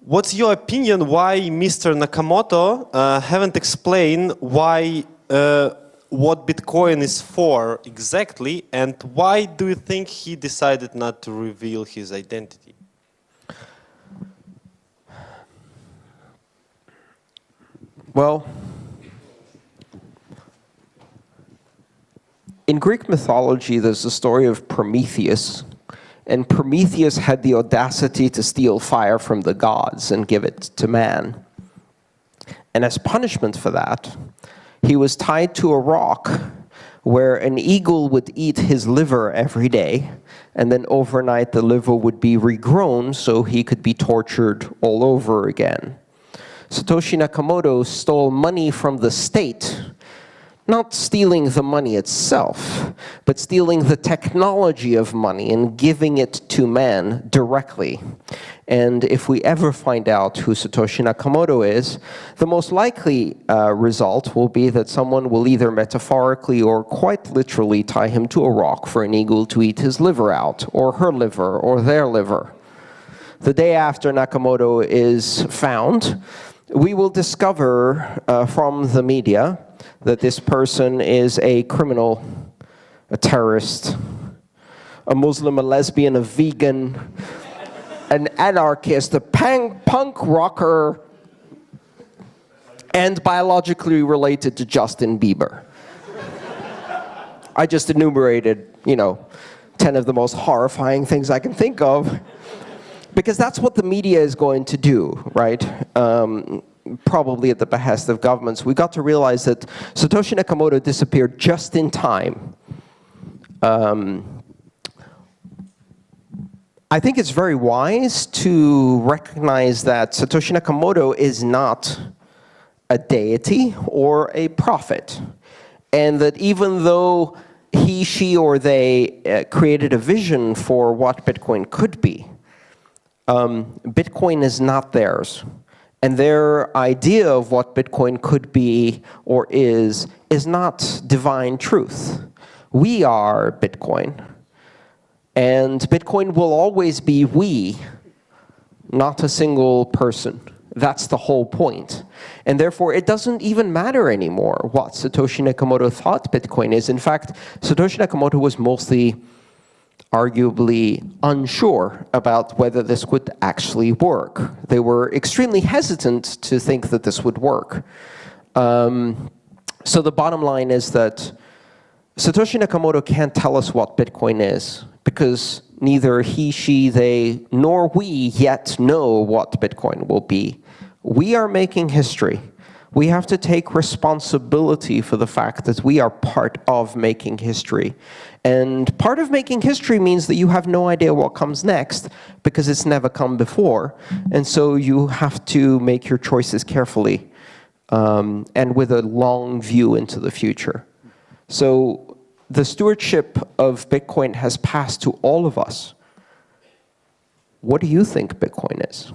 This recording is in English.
What's your opinion why Mr. Nakamoto haven't explained why what Bitcoin is for exactly, and why do you think he decided not to reveal his identity? Well, in Greek mythology, there's the story of Prometheus. And Prometheus had the audacity to steal fire from the gods and give it to man. And as punishment for that, he was tied to a rock where an eagle would eat his liver every day, and then overnight the liver would be regrown so he could be tortured all over again. Satoshi Nakamoto stole money from the state, not stealing the money itself, but stealing the technology of money and giving it to man directly. And if we ever find out who Satoshi Nakamoto is, the most likely result will be that someone will either metaphorically or quite literally tie him to a rock for an eagle to eat his liver out, or her liver, or their liver. The day after Nakamoto is found, we will discover from the media that this person is a criminal, a terrorist, a Muslim, a lesbian, a vegan, an anarchist, a punk rocker, and biologically related to Justin Bieber. I just enumerated, 10 of the most horrifying things I can think of, because that's what the media is going to do, right? Probably at the behest of governments. We got to realize that Satoshi Nakamoto disappeared just in time. I think it's very wise to recognize that Satoshi Nakamoto is not a deity or a prophet, and that even though he, she, or they created a vision for what Bitcoin could be, Bitcoin is not theirs. And their idea of what Bitcoin could be or is not divine truth. We are Bitcoin. And Bitcoin will always be we, not a single person. That's the whole point. And therefore, it doesn't even matter anymore what Satoshi Nakamoto thought Bitcoin is. In fact, Satoshi Nakamoto was mostly arguably unsure about whether this would actually work. They were extremely hesitant to think that this would work. So the bottom line is that Satoshi Nakamoto can't tell us what Bitcoin is, because neither he, she, they, nor we yet know what Bitcoin will be. We are making history. We have to take responsibility for the fact that we are part of making history. And part of making history means that you have no idea what comes next, because it's never come before. And so you have to make your choices carefully and with a long view into the future. So the stewardship of Bitcoin has passed to all of us. What do you think Bitcoin is?